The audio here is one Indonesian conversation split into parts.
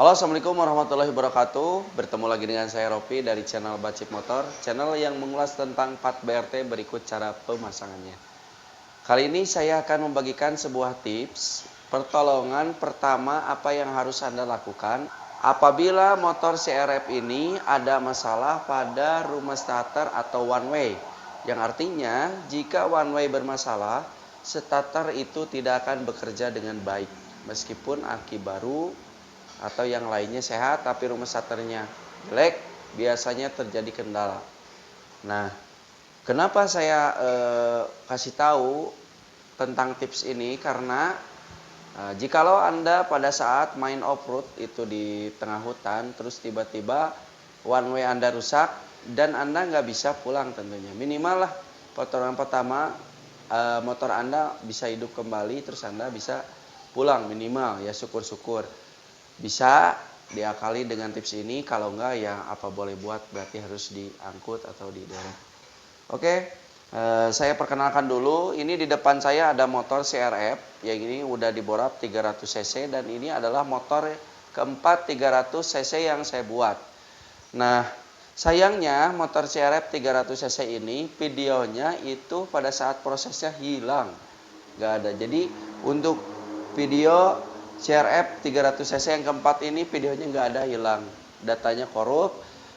Halo, assalamualaikum warahmatullahi wabarakatuh. Bertemu lagi dengan saya Ropi dari channel Bacip Motor, channel yang mengulas tentang part BRT. Berikut cara pemasangannya. Kali ini saya akan membagikan sebuah tips pertolongan pertama apa yang harus Anda lakukan apabila motor CRF ini ada masalah pada rumah starter atau one way. Yang artinya jika one way bermasalah, starter itu tidak akan bekerja dengan baik. Meskipun aki baru atau yang lainnya sehat, tapi rumah starternya jelek, biasanya terjadi kendala. Nah, kenapa saya kasih tahu tentang tips ini? Karena jikalau Anda pada saat main off-road itu di tengah hutan, terus tiba-tiba one way Anda rusak dan Anda nggak bisa pulang tentunya. Minimal lah pertolongan pertama motor Anda bisa hidup kembali, terus Anda bisa pulang minimal ya, syukur-syukur. Bisa diakali dengan tips ini, kalau enggak ya apa boleh buat, berarti harus diangkut atau diderek. Oke, saya perkenalkan dulu. Ini di depan saya ada motor CRF yang ini udah diborap 300 cc dan ini adalah motor keempat 300 cc yang saya buat. Nah, sayangnya motor CRF 300 cc ini videonya itu pada saat prosesnya hilang, nggak ada. Jadi untuk video CRF 300 cc yang keempat ini videonya nggak ada, hilang, datanya korup,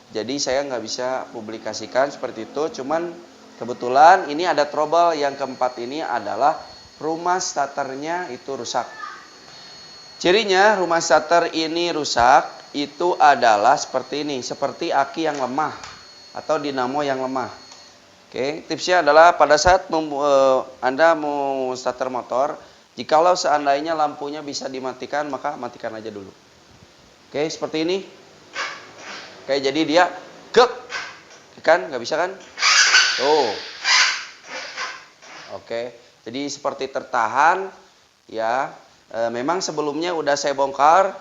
jadi saya nggak bisa publikasikan seperti itu. Cuman kebetulan ini ada trouble, yang keempat ini adalah rumah starternya itu rusak. Cirinya rumah starter ini rusak itu adalah seperti ini, seperti aki yang lemah atau dinamo yang lemah. Oke, tipsnya adalah pada saat Anda mau starter motor, jikalau seandainya lampunya bisa dimatikan, maka matikan aja dulu. Oke, seperti ini. Oke, jadi dia gek, kan? Nggak bisa kan? Tuh. Oke, jadi seperti tertahan. Ya, memang sebelumnya udah saya bongkar.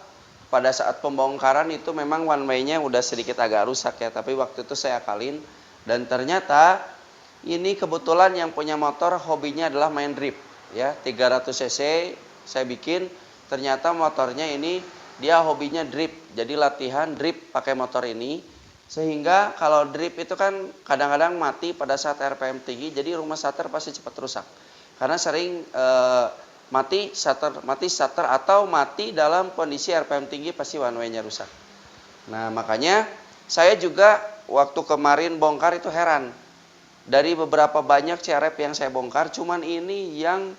Pada saat pembongkaran itu memang one way-nya udah sedikit agak rusak ya. Tapi waktu itu saya akalin. Dan ternyata ini kebetulan yang punya motor hobinya adalah main drift. Ya, 300 cc saya bikin, ternyata motornya ini dia hobinya drift, jadi latihan drift pakai motor ini, sehingga kalau drift itu kan kadang-kadang mati pada saat RPM tinggi, jadi rumah starter pasti cepat rusak karena sering mati starter atau mati dalam kondisi RPM tinggi, pasti one way-nya rusak. Nah, makanya saya juga waktu kemarin bongkar itu heran. Dari beberapa banyak CRF yang saya bongkar, cuman ini yang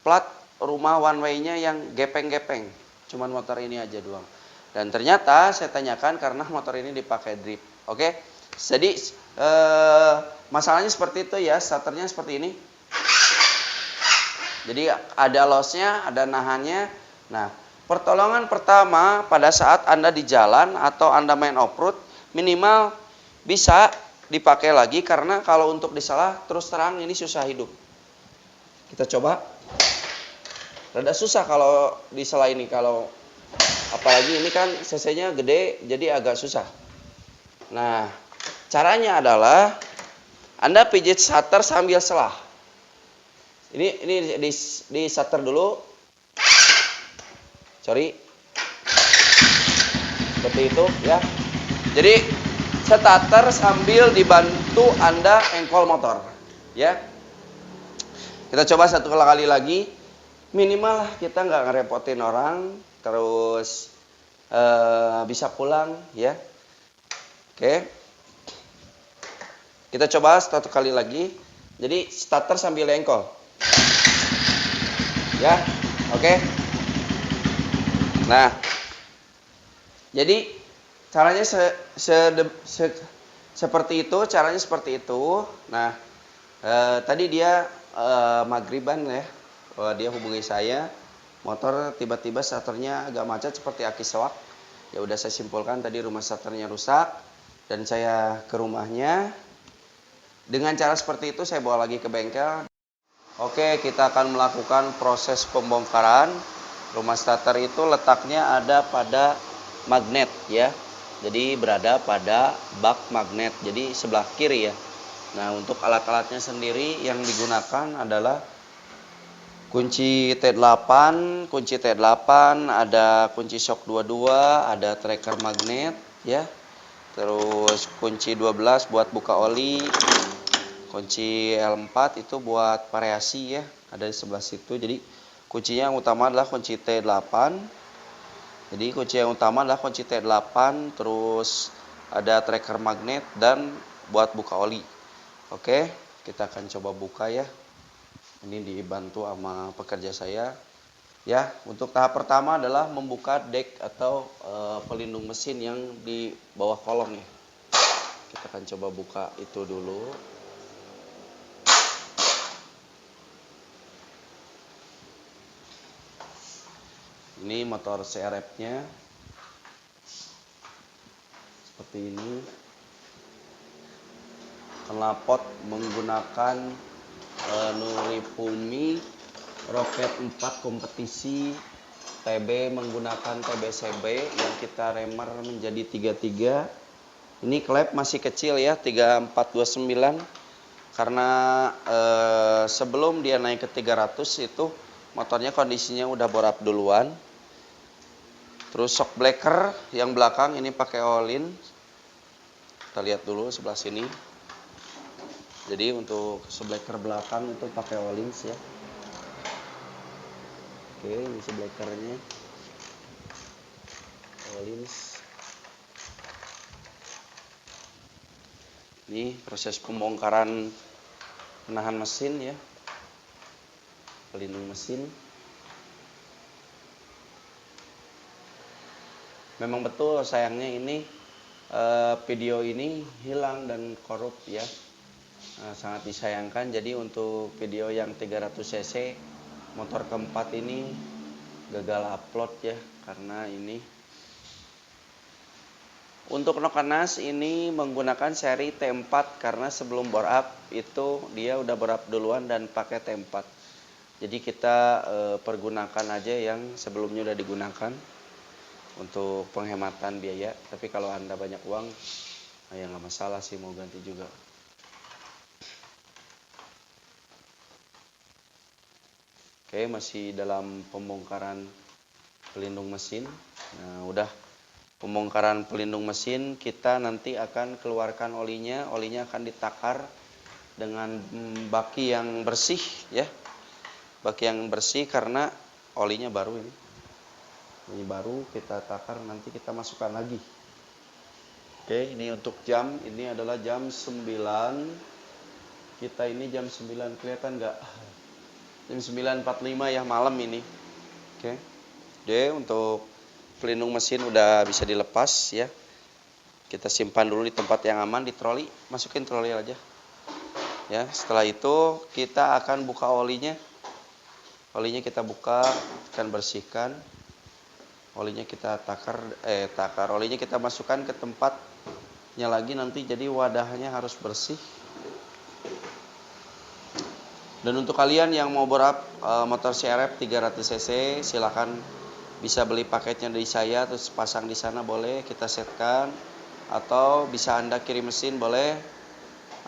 plat rumah one way-nya yang gepeng-gepeng. Cuman motor ini aja doang. Dan ternyata saya tanyakan karena motor ini dipakai drift. Oke. Jadi masalahnya seperti itu ya, starternya seperti ini. Jadi ada loss-nya, ada nahannya. Nah, pertolongan pertama pada saat Anda di jalan atau Anda main off-road, minimal bisa dipakai lagi, karena kalau untuk disalah terus terang ini susah hidup. Kita coba. Rada susah kalau disalah ini, kalau apalagi ini kan cc-nya gede, jadi agak susah. Nah, caranya adalah Anda pijit starter sambil selah. Ini di starter dulu. Sorry. Seperti itu ya. Jadi starter sambil dibantu Anda engkol motor, ya. Kita coba satu kali lagi, minimal kita nggak ngerepotin orang, terus bisa pulang, ya. Oke, kita coba satu kali lagi. Jadi starter sambil engkol, ya. Oke. Nah, jadi caranya seperti itu, caranya seperti itu. Nah, tadi dia maghriban ya, dia hubungi saya, motor tiba-tiba starternya agak macet seperti aki soak. Ya udah saya simpulkan tadi rumah starternya rusak dan saya ke rumahnya. Dengan cara seperti itu saya bawa lagi ke bengkel. Oke, kita akan melakukan proses pembongkaran. Rumah starter itu letaknya ada pada magnet ya. Jadi berada pada bak magnet, jadi sebelah kiri ya. Nah, untuk alat-alatnya sendiri yang digunakan adalah Kunci T8, ada kunci shock 22, ada tracker magnet ya. Terus kunci 12 buat buka oli. Kunci L4 itu buat variasi ya, ada di sebelah situ. Jadi kuncinya yang utama adalah kunci T8. Jadi kunci yang utama adalah kunci T8, terus ada tracker magnet dan buat buka oli. Oke, kita akan coba buka ya. Ini dibantu sama pekerja saya. Ya, untuk tahap pertama adalah membuka deck atau pelindung mesin yang di bawah kolong ya. Kita akan coba buka itu dulu. Ini motor CRF-nya. Seperti ini. Knalpot menggunakan Nurifumi Roket 4 kompetisi. TB menggunakan TBCB yang kita remer menjadi 33. Ini klep masih kecil ya, 3429. Karena sebelum dia naik ke 300 itu motornya kondisinya udah bore-up duluan. Terus shock breaker yang belakang ini pakai all-in. Kita lihat dulu sebelah sini. Jadi untuk shock breaker belakang itu pakai all-in ya. Oke, ini shock breakernya. All-in. Ini proses pembongkaran penahan mesin ya. Pelindung mesin. Memang betul sayangnya ini video ini hilang dan korup ya. Sangat disayangkan. Jadi untuk video yang 300 cc motor keempat ini gagal upload ya, karena ini untuk Nokanas ini menggunakan seri T4 karena sebelum bore up itu dia udah bore up duluan dan pakai T4. Jadi kita pergunakan aja yang sebelumnya udah digunakan untuk penghematan biaya. Tapi kalau Anda banyak uang, ya nggak masalah sih mau ganti juga. Oke, masih dalam pembongkaran pelindung mesin. Nah, udah pembongkaran pelindung mesin, kita nanti akan keluarkan olinya. Olinya akan ditakar dengan baki yang bersih ya. Baki yang bersih karena olinya baru ini. Ini baru kita takar, nanti kita masukkan lagi. Oke, ini untuk jam, ini adalah jam 9. Kita ini jam 9, kelihatan nggak? Jam 9.45 ya malam ini. Oke. Jadi untuk pelindung mesin udah bisa dilepas ya. Kita simpan dulu di tempat yang aman, di troli, masukin troli aja. Ya, setelah itu kita akan buka olinya. Olinya kita buka, akan bersihkan. Olinya kita takar, olinya kita masukkan ke tempatnya lagi nanti, jadi wadahnya harus bersih. Dan untuk kalian yang mau bore up motor CRF 300 cc, silakan bisa beli paketnya dari saya terus pasang di sana boleh, kita setkan. Atau bisa Anda kirim mesin boleh.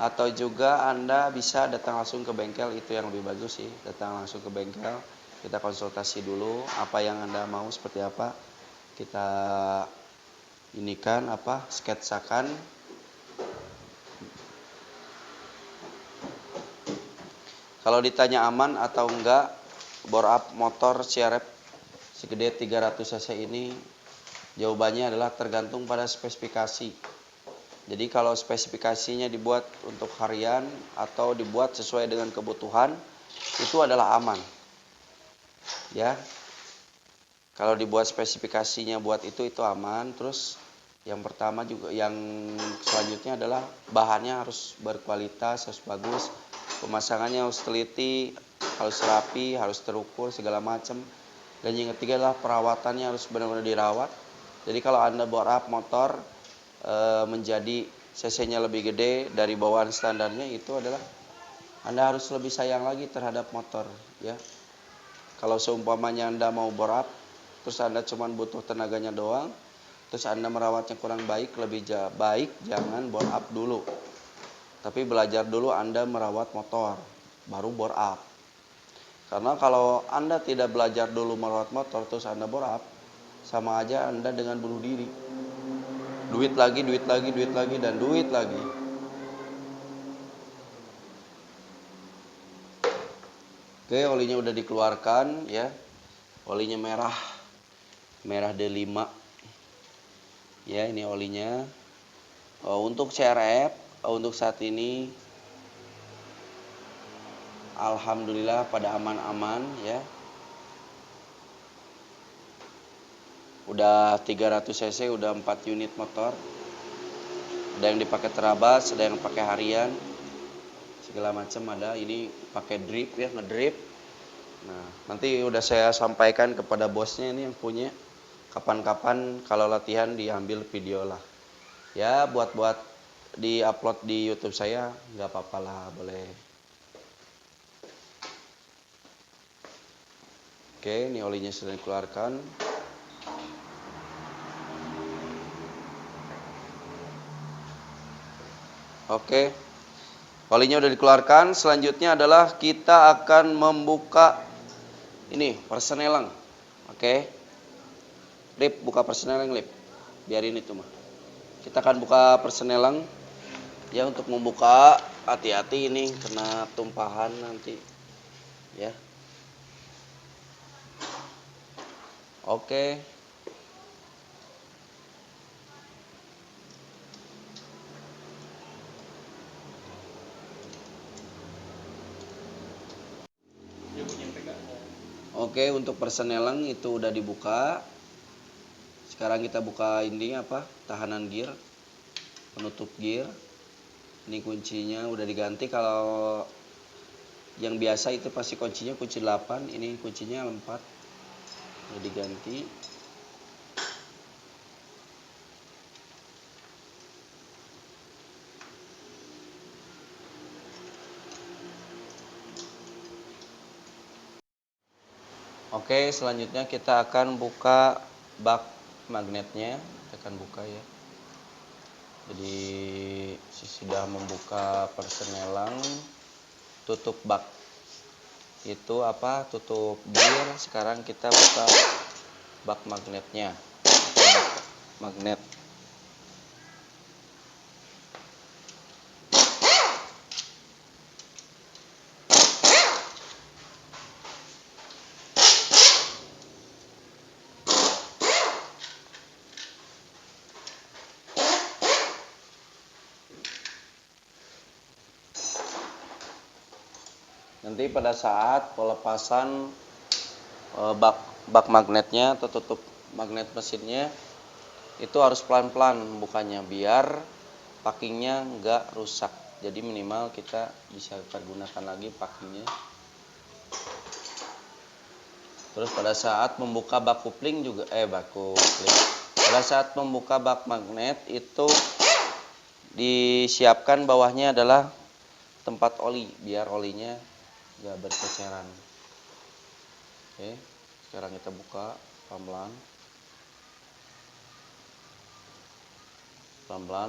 Atau juga Anda bisa datang langsung ke bengkel, itu yang lebih bagus sih, datang langsung ke bengkel. Kita konsultasi dulu apa yang Anda mau seperti apa. Kita inikan sketsakan. Kalau ditanya aman atau enggak bore up motor CRF segede 300 cc ini, jawabannya adalah tergantung pada spesifikasi. Jadi kalau spesifikasinya dibuat untuk harian atau dibuat sesuai dengan kebutuhan, itu adalah aman. Ya. Kalau dibuat spesifikasinya buat itu aman. Terus yang pertama juga, yang selanjutnya adalah bahannya harus berkualitas, harus bagus. Pemasangannya harus teliti, harus rapi, harus terukur segala macam. Dan yang ketiga adalah perawatannya harus benar-benar dirawat. Jadi kalau Anda bore up motor menjadi cc-nya lebih gede dari bawaan standarnya, itu adalah Anda harus lebih sayang lagi terhadap motor ya. Kalau seumpamanya Anda mau bore up terus Anda cuma butuh tenaganya doang, terus Anda merawatnya kurang baik, lebih baik jangan bore up dulu. Tapi belajar dulu Anda merawat motor, baru bore up. Karena kalau Anda tidak belajar dulu merawat motor terus Anda borap, sama aja Anda dengan bunuh diri. Duit lagi, duit lagi, duit lagi, dan duit lagi. Oke, olinya udah dikeluarkan ya. Olinya merah. Merah D5. Ya, ini olinya. Untuk CRF, untuk saat ini alhamdulillah pada aman-aman ya. Udah 300 cc, udah 4 unit motor. Ada yang dipakai terabas, ada yang pakai harian. Segala macam ada. Ini pakai drip ya, ngedrip. Nah, nanti udah saya sampaikan kepada bosnya ini yang punya. Kapan-kapan kalau latihan diambil video lah. Ya, buat di-upload di YouTube saya nggak apa-apa lah, boleh. Oke, ini olinya sudah dikeluarkan. Oke, olinya udah dikeluarkan. Selanjutnya adalah kita akan membuka ini persenelang. Oke, Lip, buka persenelang, Lip. Biarin itu mah. Kita akan buka persenelang. Ya, untuk membuka hati-hati ini kena tumpahan nanti. Ya. Oke. Oke, untuk persenelang itu udah dibuka. Sekarang kita buka ini apa? Tahanan gear, penutup gear. Ini kuncinya udah diganti. Kalau yang biasa itu pasti kuncinya kunci 8, ini kuncinya 4. Udah diganti. Oke, selanjutnya kita akan buka bak magnetnya. Kita akan buka ya. Jadi sudah membuka persenelang, tutup bak itu apa? Tutup gear. Sekarang kita buka bak magnetnya. Bak magnet. Nanti pada saat pelepasan bak magnetnya atau tutup magnet mesinnya itu harus pelan-pelan bukanya biar packingnya nggak rusak. Jadi minimal kita bisa pergunakan lagi packingnya. Terus pada saat membuka bak kopling juga pada saat membuka bak magnet itu disiapkan bawahnya adalah tempat oli biar olinya nggak berceceran. Oke, sekarang kita buka pelan-pelan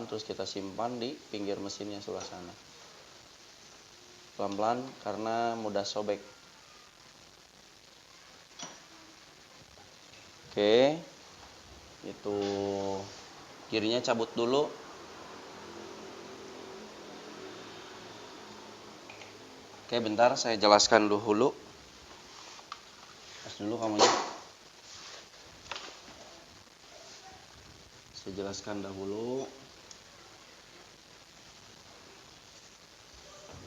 terus kita simpan di pinggir mesinnya sebelah sana. Pelan-pelan karena mudah sobek. Oke, itu kirinya cabut dulu. Oke, bentar saya jelaskan dulu. Pas dulu kamunya. Saya jelaskan dahulu.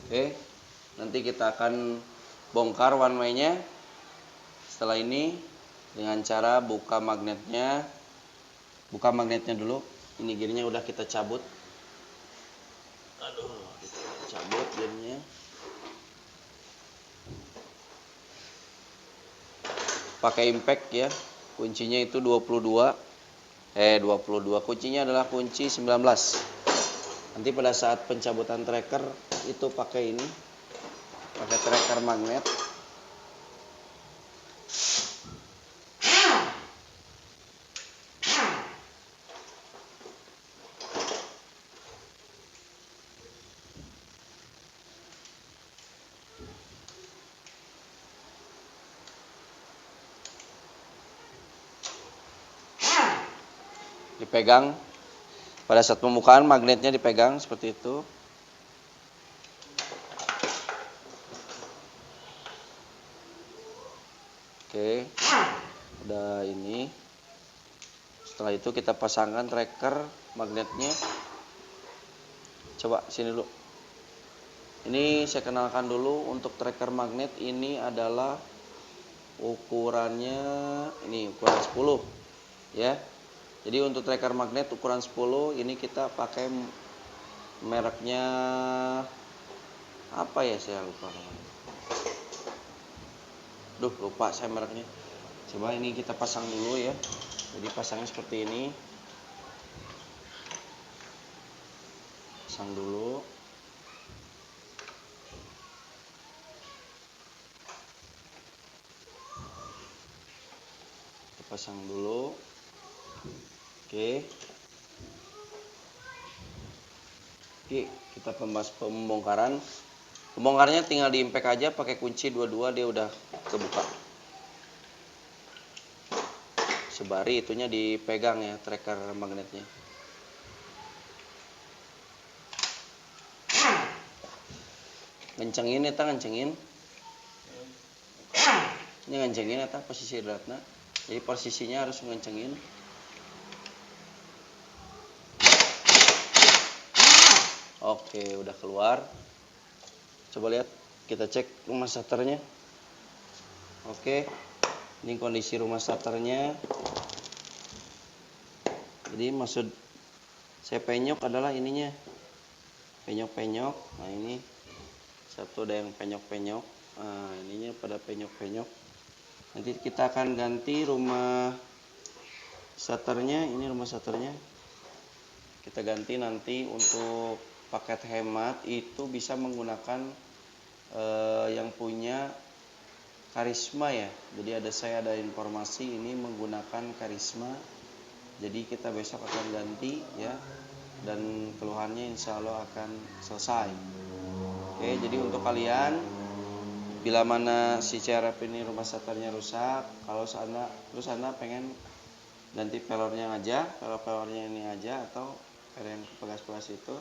Oke, nanti kita akan bongkar one way-nya. Setelah ini dengan cara buka magnetnya. Buka magnetnya dulu. Ini gearnya udah kita cabut. Aduh, kita cabut gearnya. Pakai impact ya. Kuncinya itu 22. Kuncinya adalah kunci 19. Nanti pada saat pencabutan tracker itu pakai ini. Pakai tracker magnet. dipegang. Pada saat pembukaan magnetnya dipegang seperti itu. Oke, udah ini. Setelah itu kita pasangkan tracker magnetnya. Coba sini dulu. Ini saya kenalkan dulu untuk tracker magnet ini adalah ukurannya ini ukuran 10 ya. Jadi untuk tracker magnet ukuran 10 ini kita pakai mereknya apa ya, saya lupa namanya. Lupa saya mereknya. Coba ini kita pasang dulu ya. Jadi pasangnya seperti ini. Pasang dulu. Kita pasang dulu. Oke. Oke, kita pembongkaran. Pembongkarnya tinggal diimpact aja pakai kunci 22, dia udah kebuka. Sebari itunya dipegang ya, tracker magnetnya. Ngencengin eta ngencengin. Ini ngencengin eta posisi beratna. Jadi posisinya harus ngencengin. Oke, udah keluar. Coba lihat, kita cek rumah starternya. Oke, ini kondisi rumah starternya. Jadi maksud saya penyok adalah ininya, penyok-penyok. Nah ini satu ada yang penyok-penyok. Nah ininya pada penyok-penyok. Nanti kita akan ganti rumah starternya. Ini rumah starternya. Kita ganti nanti untuk paket hemat itu bisa menggunakan yang punya Karisma ya. Jadi saya ada informasi ini menggunakan Karisma. Jadi kita besok akan ganti ya. Dan keluhannya insya Allah akan selesai. Oke, jadi untuk kalian bila mana si CRF ini rumah starternya rusak, kalau anda pengen ganti pelornya aja, pelornya ini aja atau pelor yang pegas-pegas itu,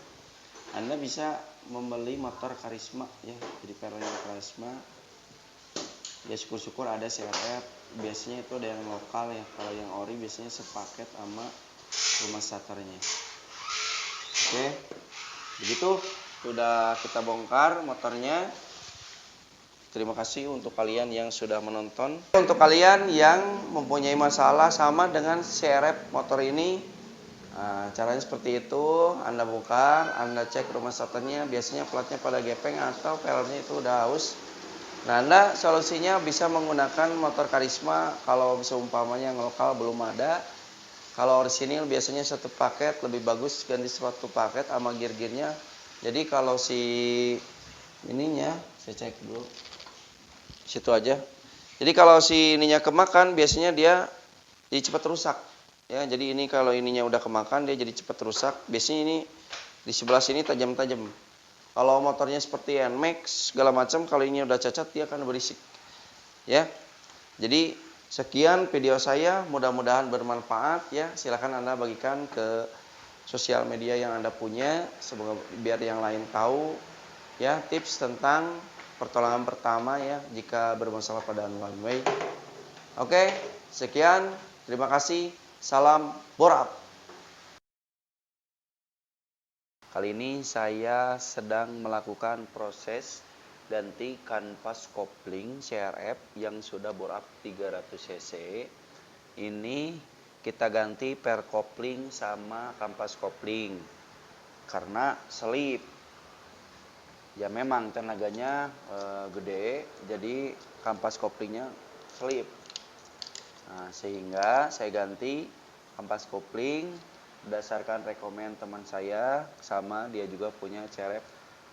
Anda bisa membeli motor Karisma ya. Jadi pelornya Karisma. Ya syukur-syukur ada CRF, biasanya itu ada yang lokal ya. Kalau yang ori biasanya sepaket sama rumah starternya. Oke, begitu sudah kita bongkar motornya. Terima kasih untuk kalian yang sudah menonton. Untuk kalian yang mempunyai masalah sama dengan CRF motor ini, caranya seperti itu. Anda buka, Anda cek rumah starternya, biasanya platnya pada gepeng atau pelornya itu udah haus. Nah, Anda solusinya bisa menggunakan motor Karisma. Kalau seumpamanya yang lokal belum ada. Kalau orisinil biasanya satu paket, lebih bagus ganti satu paket sama gear-gearnya. Jadi kalau si ininya, saya cek dulu. Situ aja. Jadi kalau si ininya kemakan, biasanya dia jadi cepat rusak. Ya, jadi ini kalau ininya udah kemakan, dia jadi cepat rusak. Biasanya ini di sebelah sini tajam-tajam. Kalau motornya seperti NMAX segala macam, kalau ini udah cacat dia akan berisik. Ya. Jadi sekian video saya, mudah-mudahan bermanfaat ya. Silakan Anda bagikan ke sosial media yang Anda punya, semoga biar yang lain tahu ya tips tentang pertolongan pertama ya jika bermasalah pada one way. Oke, sekian. Terima kasih. Salam borak. Kali ini saya sedang melakukan proses ganti kanvas kopling CRF yang sudah bore up 300 cc. Ini kita ganti per kopling sama kanvas kopling karena selip. Ya memang tenaganya gede, jadi kanvas koplingnya selip. Nah, sehingga saya ganti kanvas kopling berdasarkan rekomen teman saya, sama dia juga punya CRF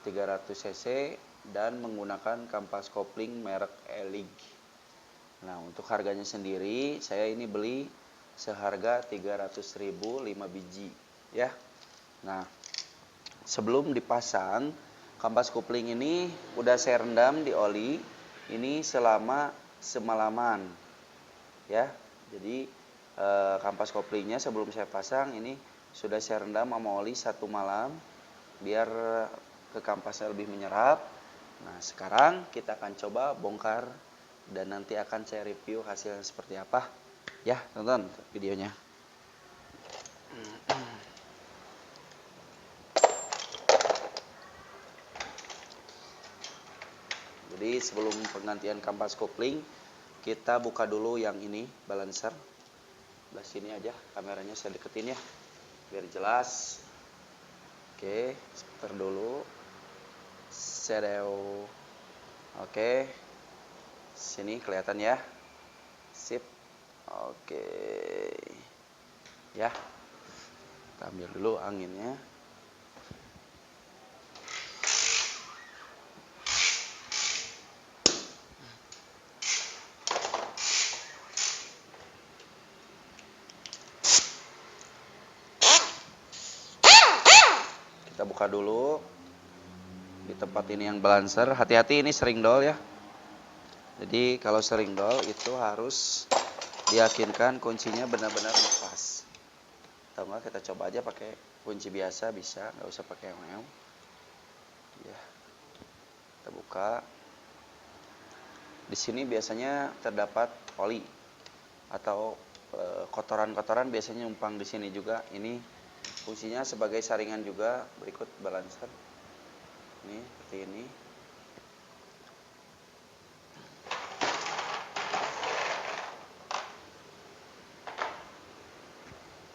300 cc dan menggunakan kanvas kopling merek Elig. Nah, untuk harganya sendiri saya ini beli seharga 300.000 5 biji ya. Nah, sebelum dipasang kanvas kopling ini udah saya rendam di oli ini selama semalaman ya. Jadi kampas koplingnya sebelum saya pasang ini sudah saya rendam sama oli 1 malam biar ke kampasnya lebih menyerap. Nah sekarang kita akan coba bongkar dan nanti akan saya review hasilnya seperti apa. Ya tonton videonya. Jadi sebelum penggantian kampas kopling kita buka dulu yang ini balancer. Sebelah sini aja kameranya saya deketin ya biar jelas. Oke, sebentar dulu. Sedeo. Oke. Sini kelihatan ya. Sip. Oke. Ya. Kita ambil dulu anginnya. Kita buka dulu di tempat ini yang balancer. Hati-hati ini sering dol ya. Jadi kalau sering dol itu harus diyakinkan kuncinya benar-benar lepas. Atau enggak kita coba aja pakai kunci biasa bisa, nggak usah pakai yang ya. Kita buka. Di sini biasanya terdapat oli atau kotoran-kotoran biasanya numpang di sini juga. Ini fungsinya sebagai saringan juga. Berikut balancer ini seperti ini.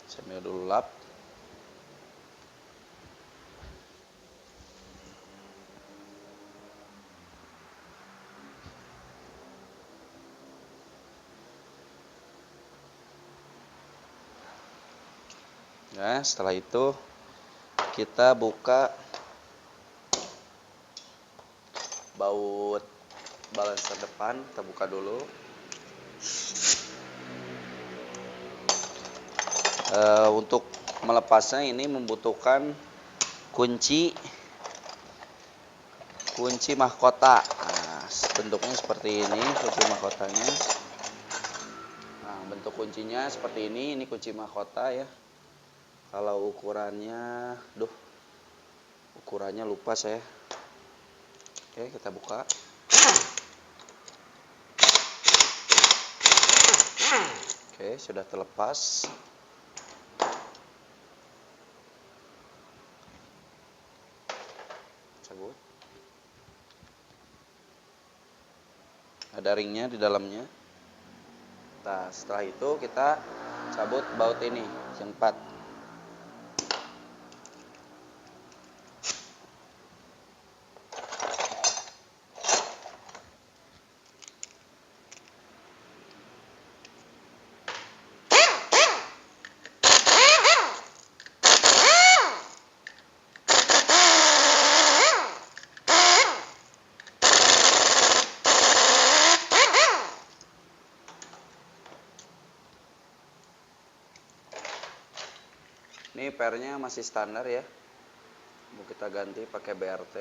Sambil dulu lap. Nah setelah itu kita buka baut balancer depan, kita buka dulu. Untuk melepasnya ini membutuhkan kunci mahkota. Nah, bentuknya seperti ini kunci mahkotanya. Nah, bentuk kuncinya seperti ini kunci mahkota ya. Kalau ukurannya, ukurannya lupa saya. Oke, kita buka. Oke, sudah terlepas. Cabut. Ada ringnya di dalamnya. Nah, setelah itu kita cabut baut ini yang 4. Ini pernya masih standar ya. Mau kita ganti pakai BRT.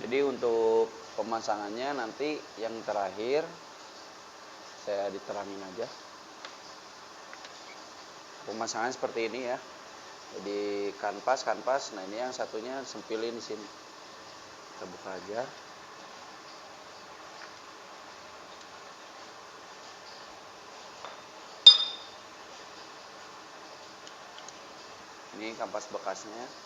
Jadi untuk pemasangannya nanti yang terakhir saya diterangin aja. Pemasangan seperti ini ya. Jadi kanvas. Nah ini yang satunya sempilin di sini. Kita buka aja. Ini kampas bekasnya.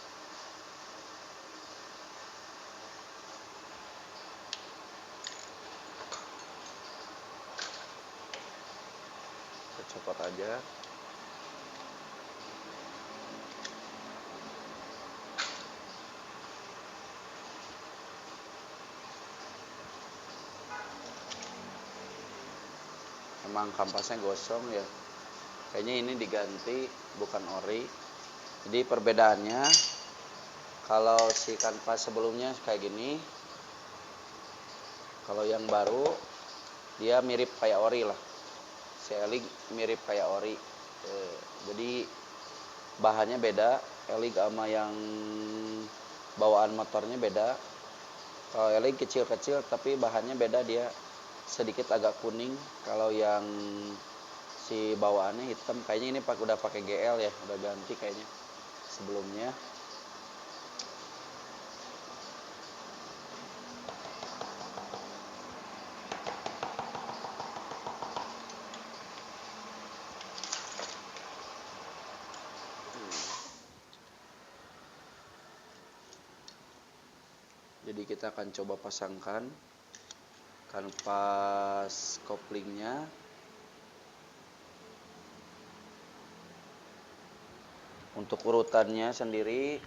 Kita copot aja. Emang kampasnya gosong ya. Kayaknya ini diganti, bukan ori. Jadi perbedaannya, kalau si kanvas sebelumnya kayak gini, kalau yang baru dia mirip kayak ori lah. Si Elig mirip kayak ori. Jadi bahannya beda. Elig sama yang bawaan motornya beda. Kalau Elig kecil-kecil tapi bahannya beda, dia sedikit agak kuning. Kalau yang si bawaannya hitam, kayaknya ini udah pakai GL ya, udah ganti kayaknya sebelumnya. Jadi kita akan coba pasangkan kanvas koplingnya. Untuk urutannya sendiri,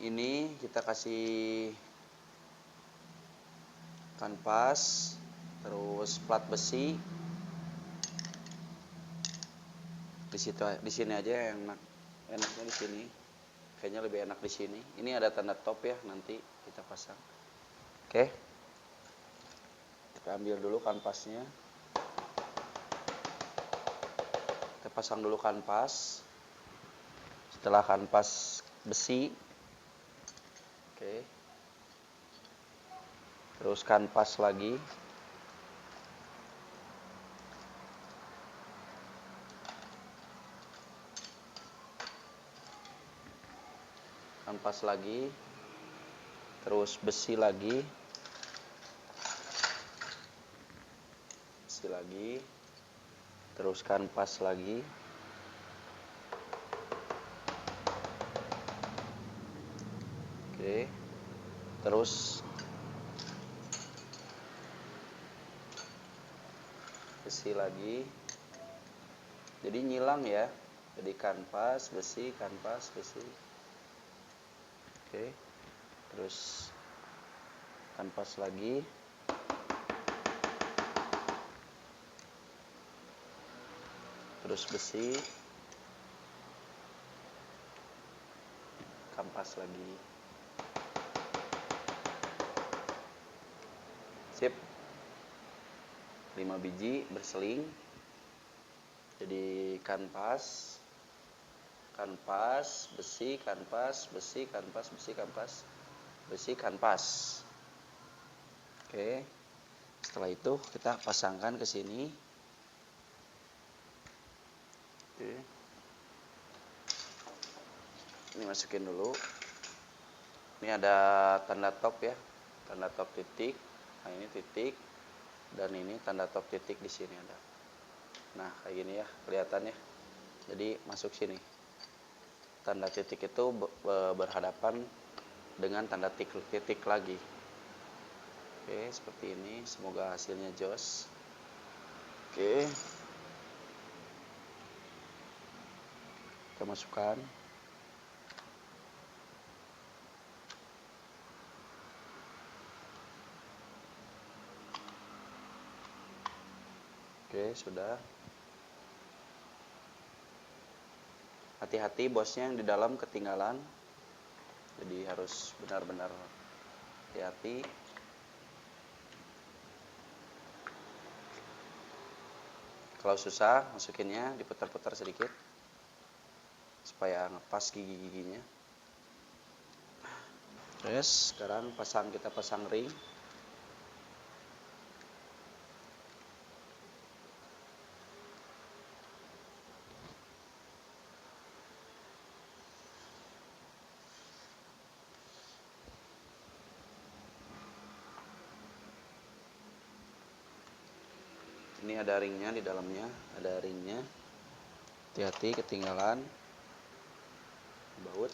ini kita kasih kanvas, terus plat besi. Di sini aja yang enaknya di sini. Kayaknya lebih enak di sini. Ini ada tanda top ya, nanti kita pasang. Oke. Kita ambil dulu kanvasnya. Kita pasang dulu kanvas. Setelah kanvas besi. Oke. Terus kanvas lagi. Kanvas lagi, terus besi lagi, terus kanvas lagi, oke, terus besi lagi. Jadi nyilang ya, jadi kanvas besi, kanvas besi. Oke, terus kanvas lagi, terus besi, kanvas lagi. Sip, 5 biji berseling. Jadi kanvas, kanvas, besi, kanvas, besi, kanvas, besi, kanvas, besi, kanvas. Oke. Setelah itu kita pasangkan ke sini. Oke. Ini masukin dulu. Ini ada tanda top ya. Tanda top titik. Nah, ini titik dan ini tanda top titik di sini ada. Nah, kayak gini ya kelihatannya. Jadi masuk sini. Tanda titik itu berhadapan dengan tanda titik lagi. Oke, seperti ini. Semoga hasilnya jos. Oke. Kita masukkan. Oke, sudah. Hati-hati bosnya yang di dalam ketinggalan. Jadi harus benar-benar hati-hati. Kalau susah, masukinnya diputar-putar sedikit supaya ngepas gigi-giginya. Terus sekarang kita pasang ring. Ini ada ringnya di dalamnya, ada ringnya. Hati-hati ketinggalan baut.